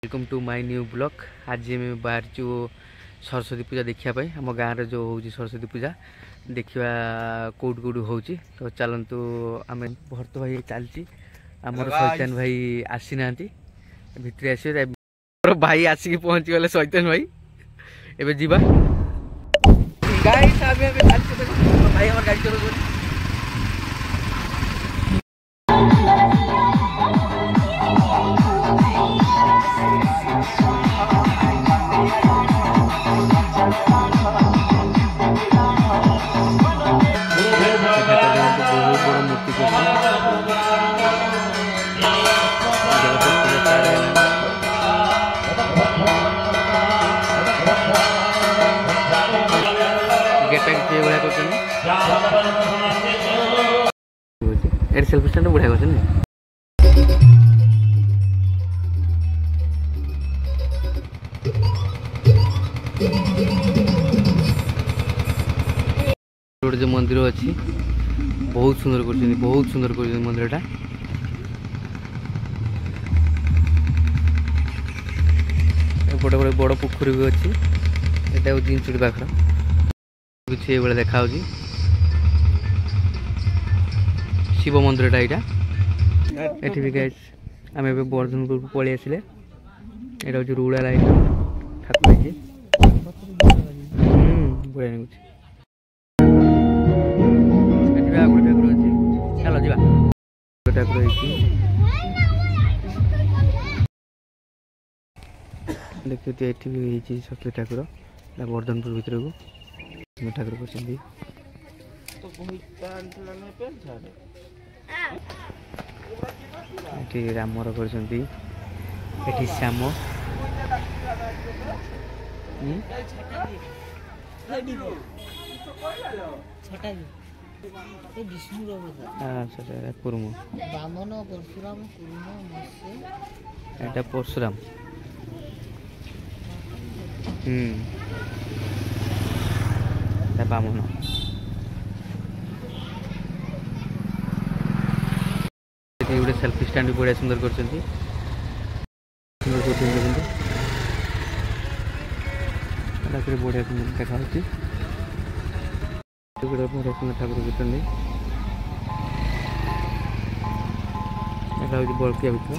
Welcome to my new blog. आज आम बाहर सरस्वती पूजा देखापी आम गाँव में जो हो सरस्वती पूजा देखा कौट कौट हो तो चलतु आम भरत भाई चलती आमर शैतान भाई आसी ना भितर आस भाई आसिक पहुँची गले शैतान भाई एवं जीवा भाई आम गाड़ी चलो सेल्फी स्टैंड बढ़िया कर जो मंदिर अच्छी बहुत सुंदर कर मंदिर टा बड़े बड़े बड़ पोखरी भी अच्छी एटा हूँ जिनचुड़ी पाखर किसी ये देखा शिव मंदिर ये भी गाइस आम ए बर्धनपुर पलि आसिले यहाँ हूँ रुड़ा लाइन ठाकुर बढ़िया लगुच ठाकुर अच्छी चलो जा ठाकुर देखिए ये शक्ति ठाकुर बर्धनपुर भितर को ठाकुर पसंद रामर कर श्याम कुर्म एटा परशुराम बामन गोटे सेल्फी स्टैंड भी बढ़िया सुंदर कर बढ़िया देखा बढ़िया सुंदर ठाकुर देखा बड़किया भितर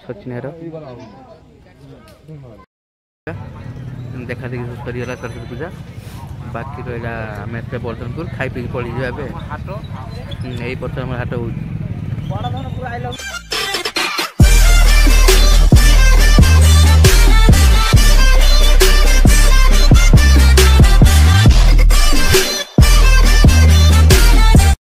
सचिनार देखा देखी सरीगला सरस्वती पूजा बाकी रहा आम बर्धनपुर खाई पी पड़ी यही पर्स हाट हो।